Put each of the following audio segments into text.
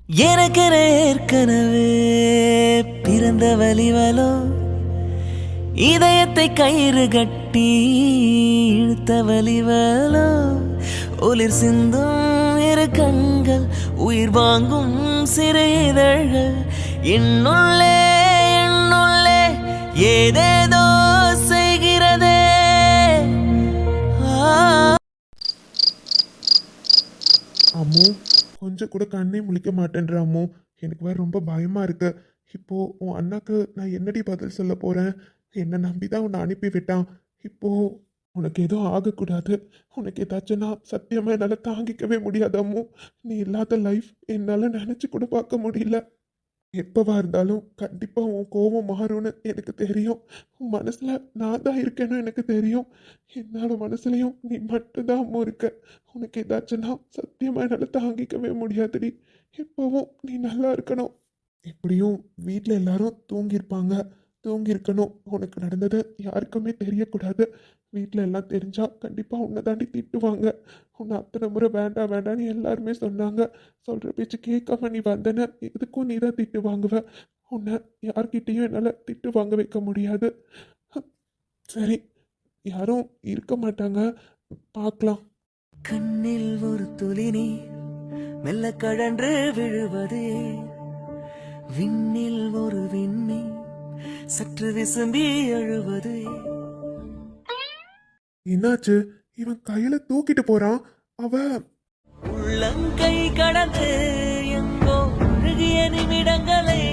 எனக்கென ஏற்கனவே பிறந்த வலிவலோ இதயத்தை கயிறு கட்டி இழுத்த வலிவலோ ஒளிர் சிந்தும் இரு கண்கள் உயிர் வாங்கும் சிறு இதழ்கள் என்னுள்ளே என்னுள்ளே ஏதேதோ செய்கிறதே. அம்மு, கொஞ்சம் கூட கண்ணே முழிக்க மாட்டேன்ற அம்மு. எனக்கு வேற ரொம்ப பயமா இருக்கு. இப்போ உன் அண்ணாக்கு நான் என்னடி பதில் சொல்ல போறேன்? என்னை நம்பிதான் உன்னை அனுப்பி விட்டான். இப்போ உனக்கு எதுவும் ஆகக்கூடாது. உனக்கு ஏதாச்சும்னா சத்தியமா என்னால் தாங்கிக்கவே முடியாது அம்மு. நீ இல்லாத லைஃப் என்னால் நினைச்சு கூட பார்க்க முடியல. எப்பவா இருந்தாலும் கண்டிப்பா உன் கோபம் மாறும்னு எனக்கு தெரியும். உன் மனசுல நான் தான் இருக்கேன்னு எனக்கு தெரியும். என்னோட மனசுலயும் நீ மட்டும்தான் அம்மா இருக்க. உனக்கு ஏதாச்சும்னா சத்தியமா என்னால தாங்கிக்கவே முடியாதுடி. எப்பவும் நீ நல்லா இருக்கணும். எப்படியும் வீட்டில் எல்லாரும் தூங்கியிருப்பாங்க, தூங்கியிருக்கணும். உனக்கு நடந்தது யாருக்குமே தெரியக்கூடாது. வீட்டில் எல்லாம் தெரிஞ்சா கண்டிப்பாக உன்னை தாண்டி திட்டுவாங்க. உன்னை அத்தனை முறை வேண்டாம் வேண்டாம்னு எல்லாருமே சொன்னாங்க. சொல்கிற பேச்சு கேட்காம நீ வந்தன, இதுக்கும் நீ தான் திட்டு வாங்குவ. உன்னை யார்கிட்டேயும் என்னால் திட்டு வாங்க வைக்க முடியாது. சரி, யாரும் இருக்க மாட்டாங்க, பார்க்கலாம். கண்ணில் ஒரு துளி நீர் மெல்ல கழன்று விழுவது, விண்ணில் ஒரு விண்ணி சற்று விசும்பி அழுவது. என்னாச்சு? இவன் கையில தூக்கிட்டு போறான். அவ உள்ளங்கை கடந்து எங்கோ அழுகிய நிமிடங்களை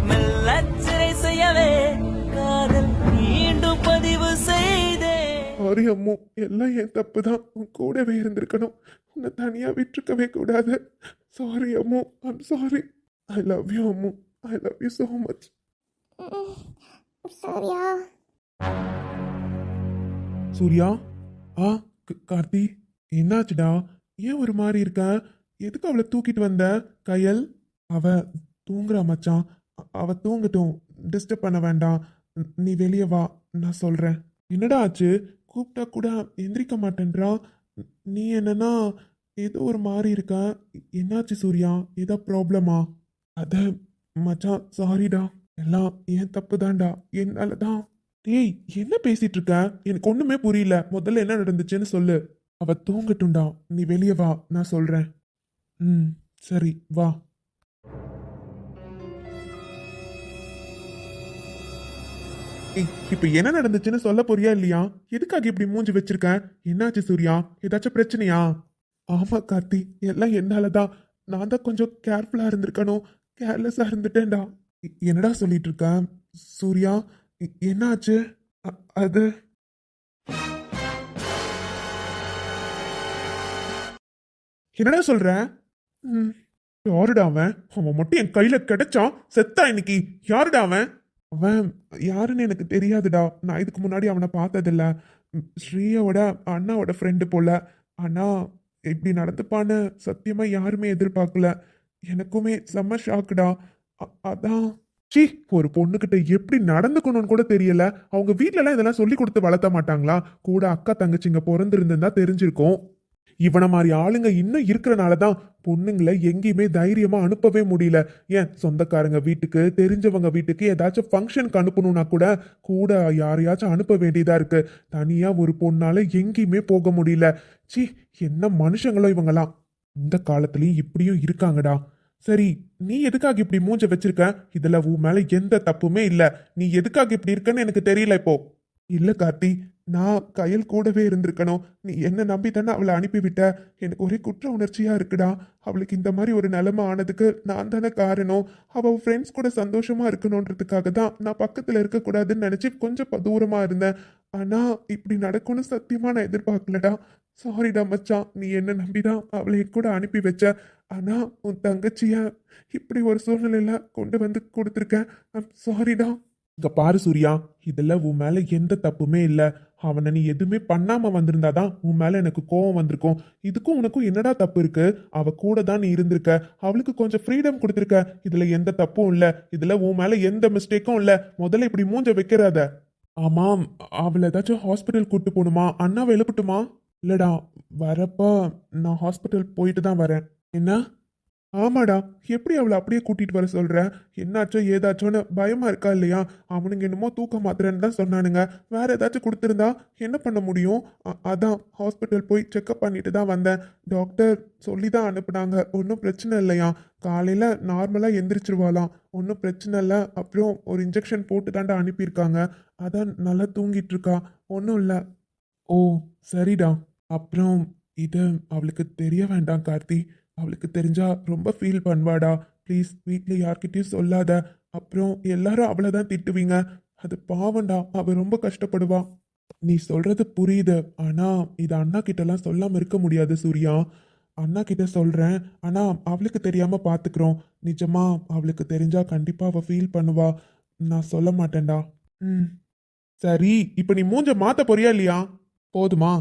மெல்லச்சிறை செய்யவே காதல் மீண்டும் பதிவு செய்தே. சாரி அம்மு, எல்லாம் என் தப்பு தான். உன் கூடவே இருந்திருக்கணும். உன்னை தனியா விட்டுருக்கவே கூடாது. Sorry Ammu, I'm sorry. I love you Ammu, I love you so much. Surya, Surya, ஆ கார்த்தி, என்னாச்சுடா? ஏன் ஒரு மாதிரி இருக்க? எதுக்கு அவளை தூக்கிட்டு வந்த? கயல், அவ தூங்குறா மச்சான். அவ தூங்கட்டும், டிஸ்டர்ப் பண்ண வேண்டாம். நீ வெளியே வா, நான் சொல்றேன். என்னடா ஆச்சு? கூப்பிட்டா கூட எந்திரிக்க மாட்டேன்றா. நீ என்னன்னா ஏதோ ஒரு மாதிரி இருக்க. என்னாச்சு சூர்யா? ஏதோ ப்ராப்ளமா? அத மச்சான், சாரிடா. எல்லாம் என் தப்பு தான்டா, என்னால தான். டேய், என்ன பேசிட்டு இருக்க? எனக்கு ஒண்ணுமே புரியல. முதல்ல என்ன நடந்துச்சுன்னு சொல்லு. அவ தூங்கட்டும்டா, நீ வெளியே வா, நான் சொல்றேன். ம், சரி, வா. இப்ப என்ன நடந்துச்சுன்னு சொல்ல போறியா இல்லையா? எதுக்காக இப்படி மூஞ்சி வச்சிருக்க? என்னாச்சு சூர்யா? ஏதாச்சும் பிரச்சனையா? ஆமா கார்த்தி, எல்லாம் என்னாலதான். நான் தான் கொஞ்சம் கேர்ஃபுல்லா இருந்திருக்கணும். கேர்லெஸ்ஸா இருந்துட்டேன்டா. என்னடா சொல்லிட்டு இருக்க சூர்யா? என்னாச்சு? அது என்னடா சொல்ற? ம், யாருடா அவன்? அவன் மட்டும் என் கையில கிடைச்சான் செத்தா இன்னைக்கு. யாருடா அவன்? அவன் யாருன்னு எனக்கு தெரியாதுடா. நான் இதுக்கு முன்னாடி அவனை பார்த்ததில்ல. ஸ்ரீயோட அண்ணாவோட ஃப்ரெண்டு போல. ஆனா இப்படி நடந்துப்பான்னு சத்தியமா யாருமே எதிர்பார்க்கல. எனக்குமே செம்ம ஷாக்குடா. அதான் சி, ஒரு பொண்ணுகிட்ட எப்படி நடந்துக்கணும்னு கூட தெரியல. அவங்க வீட்ல இதெல்லாம் சொல்லி கொடுத்து வளர்த்த மாட்டாங்களா? கூட அக்கா தங்கச்சிங்க பிறந்திருந்தா தெரிஞ்சிருக்கும். இவன மாதிரி ஆளுங்க இன்னும் இருக்கிறனாலதான் பொண்ணுங்களை எங்கேயுமே தைரியமா அனுப்பவே முடியல. ஏன் சொந்தக்காரங்க வீட்டுக்கு, தெரிஞ்சவங்க வீட்டுக்கு ஏதாச்சும் ஃபங்க்ஷனுக்கு அனுப்பணும்னா கூட கூட யாரையாச்சும் அனுப்ப வேண்டியதா இருக்கு. தனியா ஒரு பொண்ணால எங்கேயுமே போக முடியல. சி, என்ன மனுஷங்களோ இவங்கலாம். இந்த காலத்துலயும் இப்படியும் இருக்காங்கடா. சரி, நீ எதுக்காக இப்படி மூஞ்ச வச்சிருக்க? இதுல உன் மேல எந்த தப்புமே இல்ல. நீ எதுக்காக இப்படி இருக்கன்னு எனக்கு தெரியல இப்போ. இல்ல கார்த்தி, நான் கையில் கூடவே இருந்திருக்கணும். நீ என்ன நம்பி தானே அவளை அனுப்பிவிட்ட. எனக்கு ஒரே குற்ற உணர்ச்சியா இருக்குடா. அவளுக்கு இந்த மாதிரி ஒரு நிலைமை ஆனதுக்கு நான் தானே காரணம். அவள் ஃப்ரெண்ட்ஸ் கூட சந்தோஷமா இருக்கணுன்றதுக்காக தான் நான் பக்கத்துல இருக்கக்கூடாதுன்னு நினைச்சு கொஞ்சம் தூரமா இருந்தேன். ஆனா இப்படி நடக்கும்னு சத்தியமா நான் எதிர்பார்க்கலடா. சாரிடா மச்சான், நீ என்ன நம்பிதான் அவளை கூட அனுப்பி வச்ச. ஆனா உன் தங்கச்சிய இப்படி ஒரு சூழ்நிலையில கொண்டு வந்து கொடுத்துருக்கேன். சாரிடா. இங்க பாரு சூர்யா, இதெல்லாம் உன் மேல எந்த தப்புமே இல்ல. அவனை நீ எதுவுமே பண்ணாம வந்திருந்தாதான் உன் மேல எனக்கு கோவம் வந்திருக்கும். இதுக்கும் உனக்கும் என்னடா தப்பு இருக்கு? அவ கூட தான் நீ இருந்திருக்க. அவளுக்கு கொஞ்சம் ஃப்ரீடம் கொடுத்துருக்க. இதுல எந்த தப்பும் இல்ல. இதுல உன் மேல எந்த மிஸ்டேக்கும் இல்ல. முதல்ல இப்படி மூஞ்ச வைக்கிறாத. ஆமாம், அவளை ஏதாச்சும் ஹாஸ்பிட்டல் கூட்டு போகணுமா? அண்ணாவை எழுப்பட்டுமா? இல்லடா, வரப்ப நான் ஹாஸ்பிட்டல் போயிட்டு தான் வரேன். என்ன? ஆமாடா, எப்படி அவளை அப்படியே கூட்டிட்டு வர சொல்ற? என்னாச்சோ ஏதாச்சோன்னு பயமா இருக்கா இல்லையா? அவனுங்க என்னமோ தூக்க மாத்திரைன்னு தான் சொன்னானுங்க. வேற ஏதாச்சும் கொடுத்துருந்தா என்ன பண்ண முடியும்? அதான் ஹாஸ்பிட்டல் போய் செக்அப் பண்ணிட்டு தான் வந்தேன். டாக்டர் சொல்லி தான் அனுப்புனாங்க. ஒன்றும் பிரச்சனை இல்லையா? காலையில நார்மலா எந்திரிச்சிருவாளாம். ஒன்றும் பிரச்சனை இல்லை. அப்புறம் ஒரு இன்ஜெக்ஷன் போட்டு தாண்டா அனுப்பியிருக்காங்க. அதான் நல்லா தூங்கிட்டு இருக்கா. ஒன்றும் இல்லை. ஓ, சரிடா. அப்புறம் இது அவளுக்கு தெரிய வேண்டாம் கார்த்தி. அவளுக்கு தெரிஞ்சா ரொம்ப ஃபீல் பண்ணுவாடா. ப்ளீஸ் வீட்டில் யார்கிட்டயும் சொல்லாத. அப்புறம் எல்லாரும் அவளை தான் திட்டுவீங்க. அது பாவம்டா, அவ ரொம்ப கஷ்டப்படுவா. நீ சொல்றது புரியுது. ஆனா இது அண்ணா கிட்டலாம் சொல்லாம இருக்க முடியாது சூர்யா. அண்ணா கிட்ட சொல்றேன். ஆனா அவளுக்கு தெரியாம பாத்துக்கிறோம். நிஜமா அவளுக்கு தெரிஞ்சா கண்டிப்பா அவ ஃபீல் பண்ணுவா. நான் சொல்ல மாட்டேன்டா. ம், சரி. இப்ப நீ மூஞ்ச மாத்த போறியா இல்லையா? போதுமா?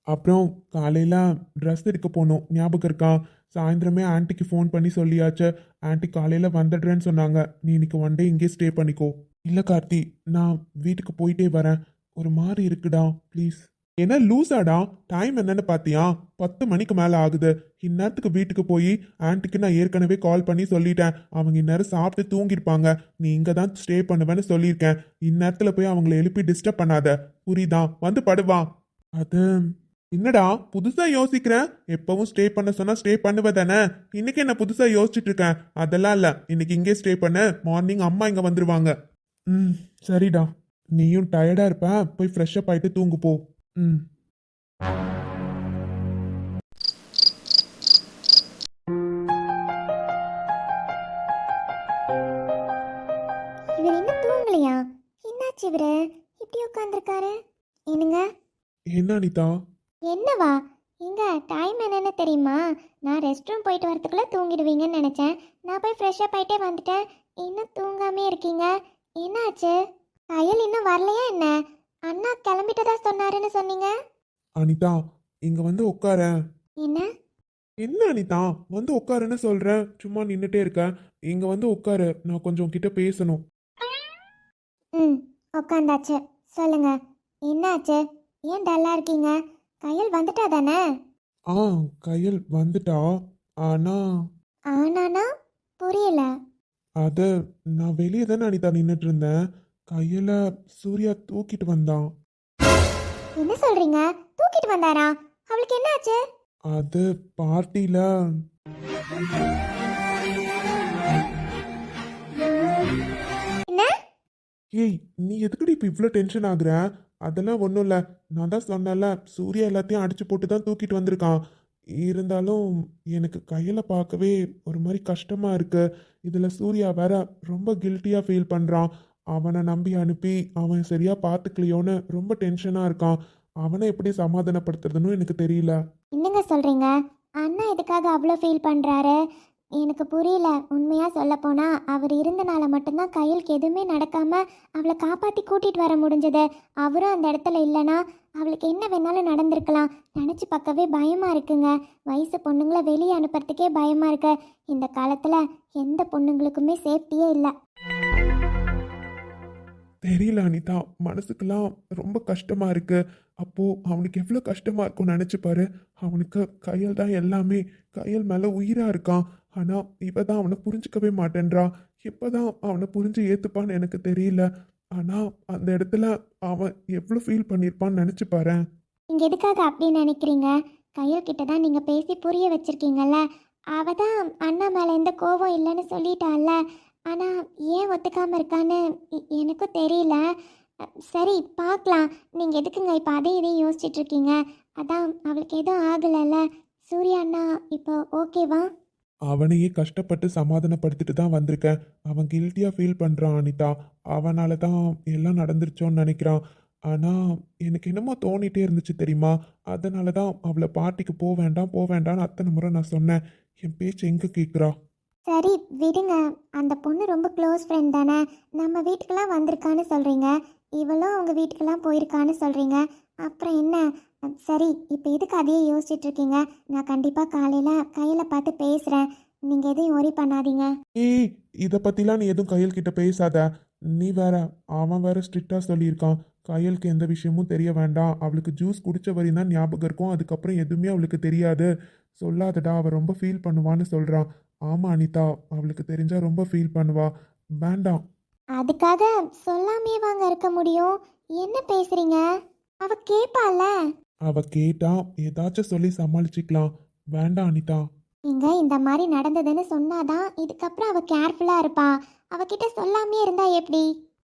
அப்புறம் காலையில் ட்ரெஸ் எடுக்க போனோம், ஞாபகம் இருக்கா? சாயந்தரமே ஆன்ட்டிக்கு ஃபோன் பண்ணி சொல்லியாச்சு. ஆன்ட்டி காலையில் வந்துடுறேன்னு சொன்னாங்க. நீ இன்னைக்கு ஒன் டே இங்கே ஸ்டே பண்ணிக்கோ. இல்லை கார்த்தி, நான் வீட்டுக்கு போயிட்டே வரேன். ஒரு மாதிரி இருக்குடா, ப்ளீஸ். என்ன லூஸாடா? டைம் என்னன்னு பார்த்தியா? 10 மணிக்கு மேலே ஆகுது. இந்நேரத்துக்கு வீட்டுக்கு போய் ஆன்ட்டிக்கு நான் ஏற்கனவே கால் பண்ணி சொல்லிட்டேன். அவங்க இந்நேரம் சாப்பிட்டு தூங்கியிருப்பாங்க. நீ இங்கே தான் ஸ்டே பண்ணுவேன்னு சொல்லியிருக்கேன். இந்நேரத்தில் போய் அவங்கள எழுப்பி டிஸ்டர்ப் பண்ணாத. புரியுதா? வந்து படுவா. அது என்னடா புதுசா யோசிக்கிறேன்? எப்பவும் ஸ்டே பண்ண சொன்னா ஸ்டே பண்ணுவதானே? இன்னைக்கு என்ன புதுசா யோசிச்சுட்டு இருக்கேன்? அதெல்லாம் இல்ல. இன்னைக்கு இங்கே ஸ்டே பண்ண. மார்னிங் அம்மா இங்க வந்துருவாங்க. ம், சரிடா. நீயும் டயர்டா இருப்ப. போய் ஃப்ரெஷ் அப் ஆயிட்டு தூங்கு போ. ம். இவர் இன்னும் தூங்கலையா? என்னாச்சு இவரு இப்படி உட்காந்துருக்காரு? என்னங்க? என்ன அனிதா? என்னவா? இங்க டைம் என்னன்னு தெரியுமா? நான் ரெஸ்ட் ரூம் போயிட்டு வரதுக்குள்ள தூங்கிடுவீங்கன்னு நினைச்சேன். நான் போய் ஃப்ரெஷ் அப் ஆயிட்டே வந்துட்டேன். இன்னும் தூங்காமே இருக்கீங்க. என்னாச்சு? கயல் இன்னும் வரலையா என்ன? அண்ணா கிளம்பிட்டதா சொன்னாருன்னு சொன்னீங்க. அனிதா, இங்க வந்து உட்காரேன். என்ன? என்ன அனிதா, வந்து உட்காருன்னு சொல்றேன். சும்மா நின்னுட்டே இருக்க. இங்க வந்து உட்காரு. நான் கொஞ்சம் கிட்ட பேசணும். ம், உட்காந்தாச்சு. சொல்லுங்க, என்னாச்சு? ஏன் டல்லா இருக்கீங்க? கயல் வந்துட்டா தானே? ஆ, கையல் வந்துட்டா. ஆனா ஆனானா? புரியல. அது நான் வெளியே தானே அனிதா நின்னுட்டு இருந்தேன். கையில சூர்யா தூக்கிட்டு வந்தான். என்ன சொல்றீங்க? தூக்கிட்டு வந்தாரா? அவளுக்கு என்னாச்சு? அது பார்ட்டில. என்ன? ஏய், நீ எதுக்குடி இப்போ இவ்வளோ டென்ஷன் ஆகுற? அதெல்லாம் ஒன்றும் இல்லை. நான் தான் சொன்னேன்ல, சூர்யா எல்லாத்தையும் அடிச்சு போட்டு தான் தூக்கிட்டு வந்திருக்கான். இருந்தாலும் எனக்கு கையில் பார்க்கவே ஒரு மாதிரி கஷ்டமா இருக்கு. இதில் சூர்யா வேற ரொம்ப கில்ட்டியாக ஃபீல் பண்ணுறான். அவனை நம்பி அனுப்பி அவன் சரியா பார்த்துக்கலையோன்னு ரொம்ப டென்ஷனாக இருக்கான். அவனை எப்படி சமாதானப்படுத்துறதுன்னு எனக்கு தெரியல. என்னங்க சொல்றீங்க? அண்ணா எதுக்காக அவ்வளோ ஃபீல் பண்றாரு? எனக்கு புரியல. உண்மையா சொல்ல போனா அவர் இருந்தனால மட்டும்தான் கையலுக்கு எதுவுமே நடக்காம அவளை காப்பாத்தி கூட்டிட்டு வர முடிஞ்சது. அவரும் அந்த இடத்துல இல்லைன்னா அவளுக்கு என்ன வேணாலும் நடந்திருக்கலாம். நினைச்சு பார்க்கவே பயமா இருக்குங்க. வயசு பொண்ணுங்களை வெளியே அனுப்புறதுக்கே பயமா இருக்கு. இந்த காலத்துல எந்த பொண்ணுங்களுக்குமே சேஃப்டியே இல்லை. தெரியல அனிதா, மனசுக்கெல்லாம் ரொம்ப கஷ்டமா இருக்கு. அப்போ அவனுக்கு எவ்வளோ கஷ்டமா இருக்கும்னு நினைச்சு பாரு. அவனுக்கு கையல் தான் எல்லாமே. கையல் மேல உயிரா இருக்கான். ஆனா இவ தான் அவனை புரிஞ்சுக்கவே மாட்டேன்றா. எப்பதான் அவனை புரிஞ்சு ஏத்துப்பான்னு எனக்கு தெரியல. ஆனா அந்த இடத்துல அவன் எவ்வளோ ஃபீல் பண்ணியிருப்பான்னு நினைச்சு பாரேன். நீங்க எதுக்காக அப்படி நினைக்கிறீங்க? கையல் கிட்ட தான் நீங்க பேசி புரிய வச்சிருக்கீங்கல்ல. அவ தான் அண்ணா மேல எந்த கோபம் இல்லைன்னு சொல்லிட்டால. ஆனா ஏன் ஒத்துக்காம இருக்கான்னு எனக்கும் தெரியல. சரி, பார்க்கலாம். நீங்க எதுக்குங்க இப்போ அதையும் இதையும் யோசிச்சுட்டு இருக்கீங்க? அதான் அவளுக்கு எதுவும் ஆகலைல்ல. சூர்யா அண்ணா இப்போ ஓகேவா? அவனையே கஷ்டப்பட்டு சமாதானப்படுத்திட்டு தான் வந்திருக்கேன். அவன் கில்ட்டியாக ஃபீல் பண்ணுறான் அனிதா. அவனால தான் எல்லாம் நடந்துருச்சோன்னு நினைக்கிறான். ஆனால் எனக்கு என்னமோ தோணிட்டே இருந்துச்சு தெரியுமா? அதனால தான் அவளை பார்ட்டிக்கு போக வேண்டாம் போக வேண்டாம்னு அத்தனை முறை நான் சொன்னேன். என் பேச்சு எங்கே கேட்குறா? சரி விடுங்க. அந்த பொண்ணு ரொம்ப க்ளோஸ் ஃப்ரெண்ட் தானே. நம்ம வீட்டுக்கெல்லாம் வந்திருக்கான்னு சொல்கிறீங்க. இவளும் அவங்க வீட்டுக்கெல்லாம் போயிருக்கான்னு சொல்கிறீங்க. அப்புறம் என்ன? சரி, இப்போ எதுக்கு அதையே யோசிச்சுட்டு இருக்கீங்க? நான் கண்டிப்பாக காலையில் கையில் பார்த்து பேசுகிறேன். நீங்கள் எதையும் ஒரி பண்ணாதீங்க. ஏய், இதை பற்றிலாம் நீ எதுவும் கையில் கிட்ட பேசாத. நீ வேற, அவன் வேற ஸ்ட்ரிக்டாக சொல்லியிருக்கான். கையலுக்கு எந்த விஷயமும் தெரிய வேண்டாம். அவளுக்கு ஜூஸ் குடிச்ச வரையும் தான் ஞாபகம் இருக்கும். அதுக்கப்புறம் எதுவுமே அவளுக்கு தெரியாது. சொல்லாதடா, அவள் ரொம்ப ஃபீல் பண்ணுவான்னு சொல்கிறான். ஆமாம் அனிதா, அவளுக்கு தெரிஞ்சா ரொம்ப ஃபீல் பண்ணுவா. வேண்டாம். அதுக்காக சொல்லாமே வாங்க இருக்க முடியும். என்ன பேசுறீங்க? அவ கேப்பால. அவ கேட்டா ஏதாச்சும் சொல்லி சமாளிச்சுக்கலாம். வேண்டாம் அனிதா. நீங்க இந்த மாதிரி நடந்ததுன்னு சொன்னாதான் இதுக்கப்புறம் அவ கேர்ஃபுல்லா இருப்பா. அவகிட்ட சொல்லாமே இருந்தா எப்படி?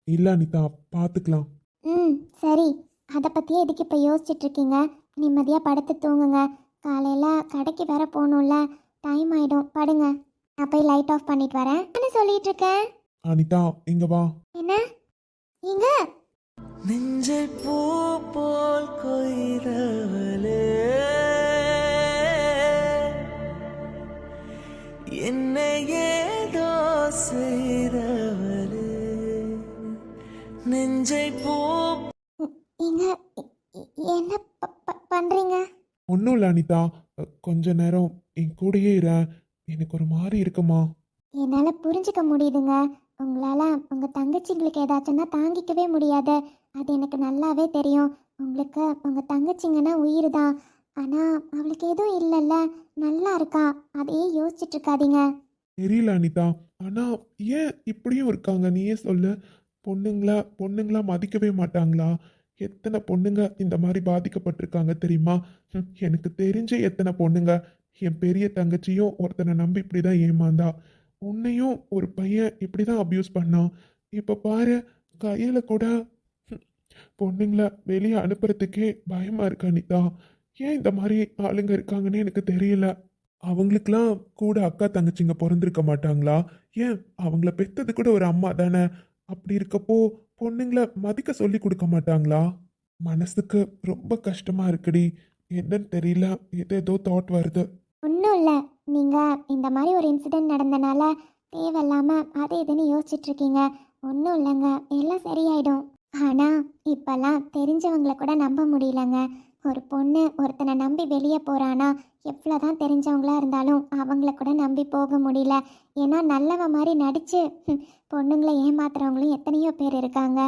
இல்லை அனிதா, பார்த்துக்கலாம். ம், சரி. அதை பற்றியே எதுக்கு இப்போ யோசிச்சுட்டு இருக்கீங்க? நிம்மதியாக படுத்து தூங்குங்க. காலையில் கடைக்கு வேற போகணும்ல, டைம் ஆகிடும். படுங்க. நான் போய் லைட் ஆஃப் பண்ணிட்டு வரேன். என்ன சொல்லிட்டு இருக்கேன்? அனிதா, இங்க வா. என்ன? இங்க நெஞ்சை பூ போல் கொய்தவளே, என்னை ஏதோ செய்தவளே, நெஞ்சை பூ. இங்க என்ன பண்றீங்க? ஒன்றும் இல்லை அனிதா, கொஞ்ச நேரம் என் கூடயே இரு. எனக்கு ஒரு மாதிரி இருக்குமா. என்னால் புரிஞ்சுக்க முடியுதுங்க. உங்களால் உங்கள் தங்கச்சிங்களுக்கு ஏதாச்சும்னா தாங்கிக்கவே முடியாது. அது எனக்கு நல்லாவே தெரியும். உங்களுக்கு உங்கள் தங்கச்சிங்கன்னா உயிர் தான். ஆனால் அவளுக்கு எதுவும் இல்லைல்ல, நல்லா இருக்கா. அதையே யோசிச்சுட்டு இருக்காதீங்க. தெரியல அனிதா, ஆனா ஏன் இப்படியும் இருக்காங்க நீயே சொல்லு. பொண்ணுங்களா மதிக்கவே மாட்டாங்களா? எத்தனை பொண்ணுங்க இந்த மாதிரி பாதிக்கப்பட்டிருக்காங்க தெரியுமா? எனக்கு தெரிஞ்ச எத்தனை பொண்ணுங்க. என் பெரிய தங்கச்சியும் ஒருத்தனை நம்பி இப்படிதான் ஏமாந்தா. உன்னையும் ஒரு பையன் இப்படிதான் அபியூஸ் பண்ணான். இப்ப பாரு, கையில கூட பொண்ணுங்களை வெளியே அனுப்புறதுக்கே பயமா இருக்கு அனிதா. ஏன் இந்த மாதிரி ஆளுங்க இருக்காங்கன்னு எனக்கு தெரியல. அவங்களுக்கெல்லாம் கூட அக்கா தங்கச்சிங்க பிறந்திருக்க மாட்டாங்களா? ஏன் அவங்கள பெத்தது கூட ஒரு அம்மா தானே? அப்படி இருக்கப்போ பொண்ணுங்களை மதிக்க சொல்லி கொடுக்க மாட்டாங்களா? மனசுக்கு ரொம்ப கஷ்டமா இருக்குடி. என்னன்னு தெரியல, ஏதோ தாட் வருது. ஒன்றும் இல்லை. நீங்கள் இந்த மாதிரி ஒரு இன்சிடெண்ட் நடந்தனால தேவையில்லாமல் அது இதுன்னு யோசிச்சுட்டு இருக்கீங்க. ஒன்றும் இல்லைங்க, எல்லாம் சரியாயிடும். ஆனால் இப்போல்லாம் தெரிஞ்சவங்களை கூட நம்ப முடியலங்க. ஒரு பொண்ணு ஒருத்தனை நம்பி வெளியே போகிறானா, எவ்வளோதான் தெரிஞ்சவங்களா இருந்தாலும் அவங்கள கூட நம்பி போக முடியல. ஏன்னா நல்லவன் மாதிரி நடித்து பொண்ணுங்களை ஏமாத்துறவங்களும் எத்தனையோ பேர் இருக்காங்க.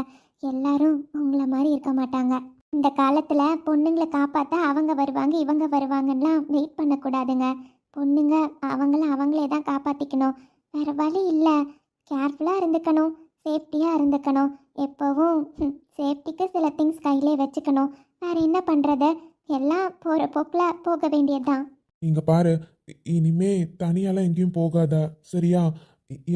எல்லாரும் உங்களை மாதிரி இருக்க மாட்டாங்க. இந்த காலத்தில் பொண்ணுங்களை காப்பாற்ற அவங்க வருவாங்க இவங்க வருவாங்கலாம் வெயிட் பண்ணக்கூடாதுங்க. பொண்ணுங்க அவங்களே தான் காப்பாற்றிக்கணும். வேறு வழி இல்லை. கேர்ஃபுல்லாக இருந்துக்கணும், சேஃப்டியாக இருந்துக்கணும். எப்போவும் சேஃப்டிக்கு சில திங்ஸ் கையிலே வச்சுக்கணும். வேறு என்ன பண்ணுறது? எல்லாம் போகிற போக்கில் போக வேண்டியதுதான். இங்க பாரு, இனிமே தனியாலாம் எங்கேயும் போகாத, சரியா?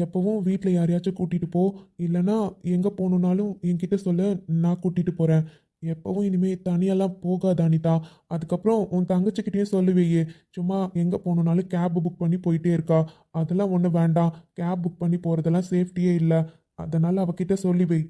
எப்பவும் வீட்டில் யாரையாச்சும் கூட்டிட்டு போ. இல்லைன்னா எங்கே போகணுன்னாலும் என்கிட்ட சொல்ல, நான் கூட்டிட்டு போகிறேன். எப்பவும் இனிமே தனியாலாம் போகாத அனிதா. அதுக்கப்புறம் உன் தங்கச்சிக்கிட்டேயும் சொல்லுவேயே, சும்மா எங்கே போகணுன்னாலும் கேப் புக் பண்ணி போயிட்டே இருக்கா. அதெல்லாம் ஒன்றும் வேண்டாம். கேப் புக் பண்ணி போகிறதெல்லாம் சேஃப்டியே இல்லை. அதனால் அவகிட்ட சொல்லி வை.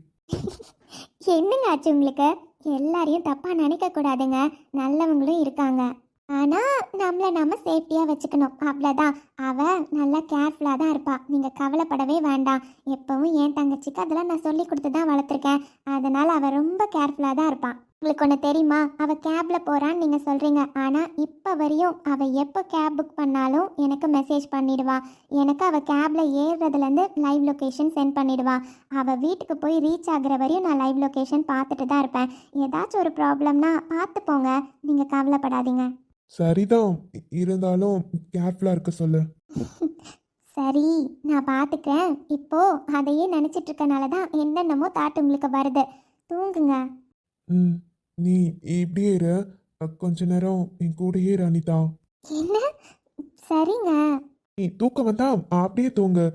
என்னங்க ஆச்சு உங்களுக்கு? எல்லாரையும் தப்பாக நினைக்கக்கூடாதுங்க. நல்லவங்களும் இருக்காங்க. ஆனால் நம்மளை நம்ம சேஃப்டியாக வச்சுக்கணும், அவ்வளோதான். அவள் நல்லா கேர்ஃபுல்லாக தான் இருப்பாள். நீங்கள் கவலைப்படவே வேண்டாம். எப்போவும் என் தங்கச்சிக்கு அதெல்லாம் நான் சொல்லி கொடுத்து தான் வளர்த்துருக்கேன். அதனால் அவள் ரொம்ப கேர்ஃபுல்லாக தான் இருப்பாள். உங்களுக்கு ஒன்று தெரியுமா? அவள் கேபில் போகிறான்னு நீங்கள் சொல்கிறீங்க. ஆனால் இப்போ வரையும் அவள் எப்போ கேப் புக் பண்ணாலும் எனக்கு மெசேஜ் பண்ணிடுவா. எனக்கு அவள் கேபில் ஏறுறதுலேருந்து லைவ் லொக்கேஷன் சென்ட் பண்ணிடுவா. அவள் வீட்டுக்கு போய் ரீச் ஆகிற வரையும் நான் லைவ் லொக்கேஷன் பார்த்துட்டு தான் இருப்பேன். ஏதாச்சும் ஒரு ப்ராப்ளம்னா பார்த்துப்போங்க, நீங்கள் கவலைப்படாதீங்க. சரிதான், இருந்தாலும் கேர்ஃபுல்லாக இருக்க சொல்லு. சரி, நான் பார்த்துக்கிறேன். இப்போ அதையே நினச்சிட்டு இருக்கனால தான் என்னென்னமோ தாட் உங்களுக்கு வருது. தூங்குங்க. ம், நீ இப்படியே இரு. கொஞ்ச நேரம் என் கூடயே இரு அனிதா. என்ன? சரிங்க. நீ தூக்கம் வந்தா அப்படியே தூங்கு,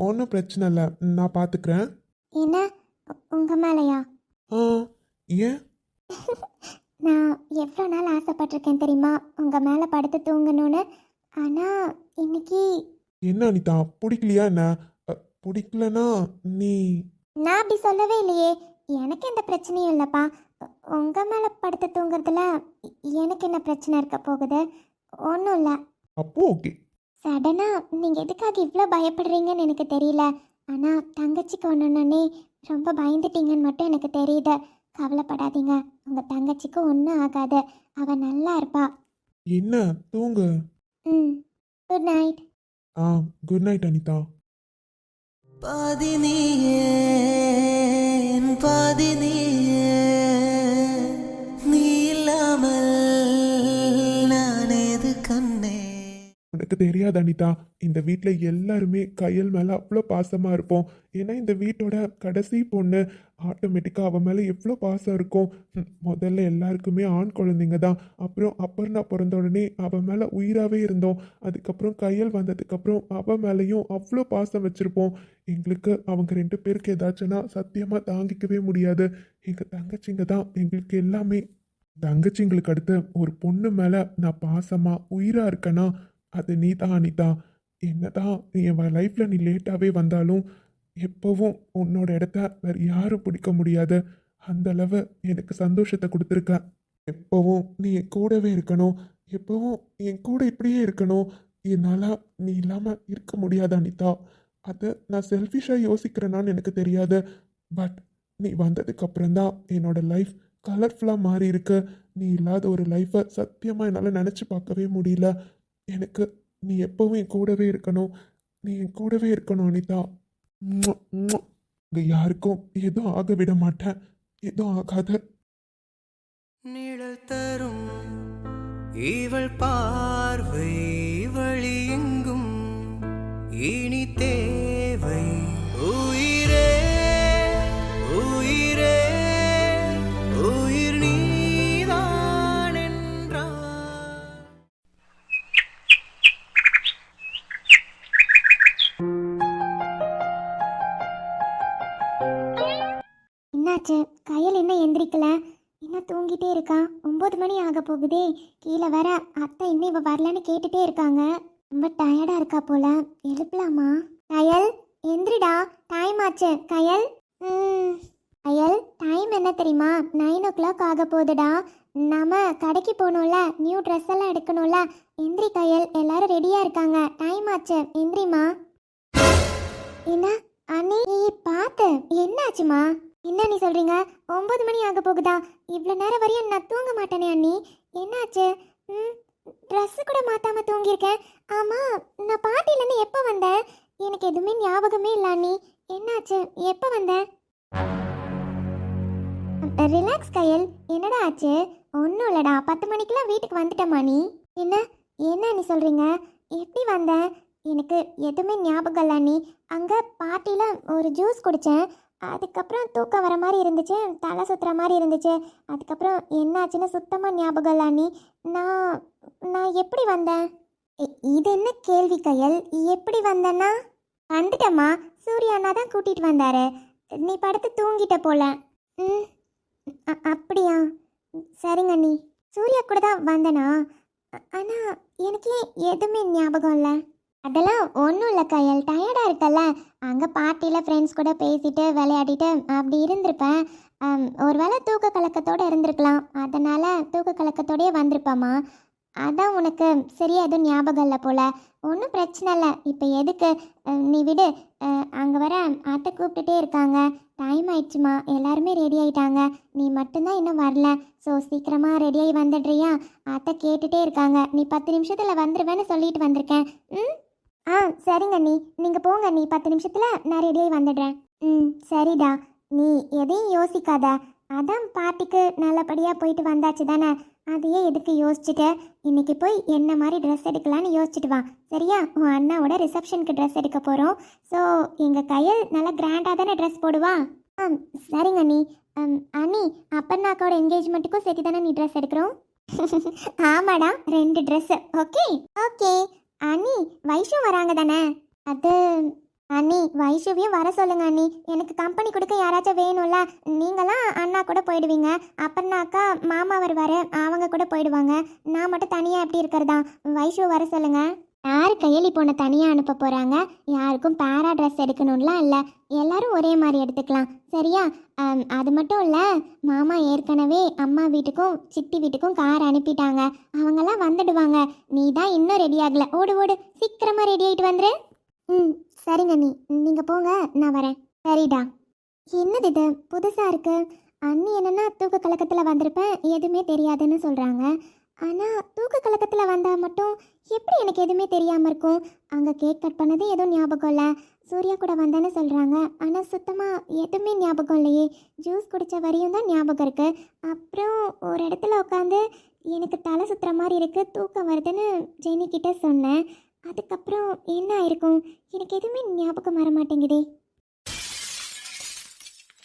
ஒன்றும் பிரச்சனை இல்லை, நான் பார்த்துக்கிறேன். என்ன? உங்கள் மேலையா? ஆ, ஏன்? நான் எவ்வளோ நாள் ஆசைப்பட்டிருக்கேன் தெரியுமா உங்கள் மேலே படுத்து தூங்கணும்னு. ஆனால் இன்னைக்கு என்ன அனிதா, பிடிக்கலையா என்ன? பிடிக்கலனா நீ. நான் அப்படி சொல்லவே இல்லையே. எனக்கு எந்த பிரச்சனையும் இல்லைப்பா. உங்கள் மேலே படுத்து தூங்குறதுல எனக்கு என்ன பிரச்சனை இருக்க போகுது? ஒன்றும் இல்லை. அப்போ ஓகே. சடனாக நீங்கள் எதுக்காக இவ்வளோ பயப்படுறீங்கன்னு எனக்கு தெரியல. ஆனால் தங்கச்சிக்கு ஒன்றுனே ரொம்ப பயந்துட்டீங்கன்னு மட்டும் எனக்கு தெரியுது. கவலைப்படாதீங்க, உங்கள் தங்கச்சிக்கு ஒன்றும் ஆகாது. அவள் நல்லா இருப்பா. என்ன, தூங்கு. ம், குட் நைட். ஆ, குட் நைட் அனிதா. பாதி நீயே என் பாதி நீயே, உனக்கு தெரியாது அனிதா, இந்த வீட்டில் எல்லாருமே கையல் மேலே அவ்வளோ பாசமாக இருப்போம். ஏன்னா இந்த வீட்டோட கடைசி பொண்ணு, ஆட்டோமேட்டிக்காக அவன் மேலே எவ்வளோ பாசம் இருக்கும். முதல்ல எல்லாருக்குமே ஆண் குழந்தைங்க தான். அப்புறம் அப்பர்ணா பிறந்த உடனே அவன் மேலே உயிராகவே இருந்தோம். அதுக்கப்புறம் கையல் வந்ததுக்கப்புறம் அவன் மேலேயும் அவ்வளோ பாசம் வச்சுருப்போம். எங்களுக்கு அவங்க 2 பேருக்கு ஏதாச்சுன்னா சத்தியமாக தாங்கிக்கவே முடியாது. எங்கள் தங்கச்சிங்க தான் எங்களுக்கு எல்லாமே. தங்கச்சிங்களுக்கு அடுத்து ஒரு பொண்ணு மேலே நான் பாசமாக உயிராக இருக்கேன்னா அது நீ தான் அனிதா. என்னதான் நீ என் லைஃப்பில் நீ லேட்டாகவே வந்தாலும் எப்போவும் உன்னோட இடத்த வேறு யாரும் பிடிக்க முடியாது. அந்த அளவு எனக்கு சந்தோஷத்தை கொடுத்துருக்க. எப்போவும் நீ என் கூடவே இருக்கணும், எப்போவும் என் கூட இப்படியே இருக்கணும். என்னால் நீ இல்லாமல் இருக்க முடியாது அனிதா. அது நான் செல்ஃபிஷாக யோசிக்கிறேனான்னு எனக்கு தெரியாது. பட் நீ வந்ததுக்கு அப்புறம்தான் என்னோட லைஃப் கலர்ஃபுல்லாக மாறி இருக்கு. நீ இல்லாத ஒரு லைஃப்பை சத்தியமாக என்னால் நினச்சி பார்க்கவே முடியல. எனக்கு நீ எப்போவும் என் கூடவே இருக்கணும், நீ என் கூடவே இருக்கணும் அனிதா. இங்கே யாருக்கும் எதுவும் ஆக விட மாட்டேன், எதுவும் ஆகாது. நிழல் தரும் இவள் பார்வை வழி எங்கும் இனி தேவை. உயிரே உயிரே உயிர் நீதான் என்றார். என்னாச்சு? கையில் என்ன எந்திரிக்கல? இன்னும் தூங்கிட்டே இருக்கா? 9 மணி ஆக போகுதே. கீழே வர அத்தை இன்னும் இவ வரலன்னு கேட்டுட்டே இருக்காங்க. ரொம்ப டயர்டா இருக்கா போல. எழுப்பலாமா? கயல் எந்திரிடா, டைம் ஆச்சு. கயல் கயல், டைம் என்ன தெரியுமா? 9 o'clock ஆக போகுதுடா. நாம கடைக்கு போகணும்ல, நியூ ட்ரெஸ் எல்லாம் எடுக்கணும்ல. எந்திரி கயல், எல்லாரும் ரெடியா இருக்காங்க. டைம் ஆச்சு, எந்திரிமா. என்ன அண்ணி பார்த்து என்னாச்சுமா? என்ன நீ சொல்றீங்க? 9 மணி ஆக போகுதா? இவ்வளோ நேரம் வரையும் நான் தூங்க மாட்டேனே அண்ணி. என்னாச்சு? ட்ரெஸ்ஸு கூட மாத்தாம தூங்கியிருக்கேன். ஆமா, நான் பாட்டிலேருந்து எப்போ வந்தேன்? எனக்கு எதுவுமே ஞாபகமே இல்லை அண்ணி. என்னாச்சு? எப்போ வந்தேன்? ரிலாக்ஸ் கயல், என்னடா ஆச்சு? ஒன்றும் இல்லைடா, 10 மணிக்கெலாம் வீட்டுக்கு வந்துட்டேம்மா. நீ என்ன என்ன நீ சொல்கிறீங்க? எப்படி வந்தேன்? எனக்கு எதுவுமே ஞாபகம் இல்லை அண்ணி. அங்கே பார்ட்டியில் ஒரு ஜூஸ் குடித்தேன். அதுக்கப்புறம் தூக்கம் வர மாதிரி இருந்துச்சு, தலை சுற்றுற மாதிரி இருந்துச்சு. அதுக்கப்புறம் என்னாச்சுன்னு சுத்தமாக ஞாபகம் இல்லை அண்ணி. நான் நான் எப்படி வந்தேன்? இது என்ன கேள்வி கயல்? எப்படி வந்தேன்னா? வந்துட்டம்மா, சூர்யா அண்ணா தான் கூட்டிகிட்டு வந்தாரு. நீ படுத்து தூங்கிட்ட போல. அப்படியா? சரிங்க அண்ணி. சூர்யா கூட தான் வந்தனா? ஆனால் எனக்கு எதுவுமே ஞாபகம் இல்லை. அதெல்லாம் ஒன்றும் இல்லை கயல், டயர்டாக இருக்கல்ல. அங்கே பார்ட்டியில் ஃப்ரெண்ட்ஸ் கூட பேசிட்டு விளையாடிட்டு அப்படி இருந்திருப்பேன். ஒருவேளை தூக்க கலக்கத்தோடு இருந்திருக்கலாம், அதனால் தூக்க கலக்கத்தோடையே வந்திருப்பாம்மா. அதான் உனக்கு சரியா எதுவும் ஞாபகம் இல்லை போல். ஒன்றும் பிரச்சனை இல்லை. இப்போ எதுக்கு? நீ விடு. அங்கே வர அத்தை கூப்பிட்டுட்டே இருக்காங்க. டைம் ஆயிடுச்சுமா, எல்லாருமே ரெடி ஆகிட்டாங்க. நீ மட்டும்தான் இன்னும் வரல. ஸோ சீக்கிரமாக ரெடியாகி வந்துடுறியா? அத்தை கேட்டுகிட்டே இருக்காங்க. நீ 10 நிமிஷத்தில் வந்துடுவேன்னு சொல்லிட்டு வந்திருக்கேன். சரிங்க நீ, நீங்கள் போங்க. நீ 10 நிமிஷத்தில் நான் ரெடியாகி வந்துடுறேன். சரிடா, நீ எதையும் யோசிக்காத. அதான் பார்ட்டிக்கு நல்லபடியாக போயிட்டு வந்தாச்சு தானே, அதையே எதுக்கு யோசிச்சுட்டு? இன்னைக்கு போய் என்ன மாதிரி ட்ரெஸ் எடுக்கலான்னு யோசிச்சுட்டு வா, சரியா? உன் அண்ணாவோட ரிசப்ஷனுக்கு ட்ரெஸ் எடுக்க போகிறோம். ஸோ எங்கள் கையில் நல்லா கிராண்டாக தானே ட்ரெஸ் போடுவா? சரிங்க அண்ணி. அண்ணி, அப்பன்னாக்கோட என்கேஜ்மெண்ட்டுக்கும் சேர்த்து தானே நீ ட்ரெஸ் எடுக்கிறோம்? ஆமாடா, 2 ட்ரெஸ்ஸு. Okay okay. அண்ணி, வைஷு வராங்க தானே? அது அண்ணி, வைஷுவையும் வர சொல்லுங்க அண்ணி. எனக்கு கம்பெனி கொடுக்க யாராச்சும் வேணும்ல. நீங்களாம் அண்ணா கூட போயிடுவீங்க, அப்பன்னாக்கா மாமா வருவார், அவங்க கூட போயிடுவாங்க. நான் மட்டும் தனியாக எப்படி இருக்கிறதா? வைஷு வர சொல்லுங்க. யார் கையெழி பொண்ணை தனியாக அனுப்ப போகிறாங்க? யாருக்கும் பேரா ட்ரெஸ் எடுக்கணும்லாம் இல்லை, எல்லாரும் ஒரே மாதிரி எடுத்துக்கலாம், சரியா? அது மட்டும் இல்லை, மாமா ஏற்கனவே அம்மா வீட்டுக்கும் சித்தி வீட்டுக்கும் கார் அனுப்பிட்டாங்க. அவங்கெல்லாம் வந்துடுவாங்க. நீ தான் இன்னும் ரெடி ஆகலை. ஓடு ஓடு, சீக்கிரமாக ரெடி ஆகிட்டு வந்துரு. சரிங்க நீ, நீங்கள் போங்க, நான் வரேன். சரிடா. என்னது இது புதுசாக இருக்கு? அண்ணி என்னென்னா தூக்க கலக்கத்தில் வந்திருப்பேன், எதுவுமே தெரியாதுன்னு சொல்கிறாங்க. ஆனால் தூக்க கலக்கத்தில் வந்தால் மட்டும் எப்படி எனக்கு எதுவுமே தெரியாமல் இருக்கும்? அங்கே கேக் கட் பண்ணது எதுவும் ஞாபகம் இல்லை. சூர்யா கூட வந்தேன்னு சொல்கிறாங்க, ஆனால் சுத்தமாக எதுவுமே ஞாபகம் இல்லையே. ஜூஸ் குடித்த வரையும் தான் ஞாபகம் இருக்குது. அப்புறம் ஒரு இடத்துல உட்காந்து எனக்கு தலை சுற்றுற மாதிரி இருக்குது, தூக்கம் வருதுன்னு ஜெனிக்கிட்ட சொன்னேன். அதுக்கப்புறம் என்ன ஆயிருக்கும்? எனக்கு எதுவுமே ஞாபகம் வர மாட்டேங்குதே.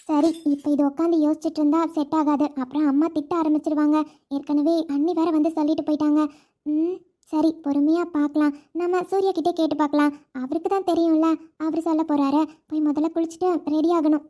சரி, இப்போ இது உட்காந்து யோசிச்சுட்டு இருந்தா செட் ஆகாது. அப்புறம் அம்மா திட்ட ஆரம்பிச்சிருவாங்க. ஏற்கனவே அண்ணி வேற வந்து சொல்லிட்டு போயிட்டாங்க. சரி, பொறுமையாக பார்க்கலாம். நம்ம சூர்யா கிட்டே கேட்டு பார்க்கலாம். அவருக்கு தான் தெரியும்ல, அவர் சொல்ல போறாரு. போய் முதல்ல குளிச்சுட்டு ரெடி ஆகணும்.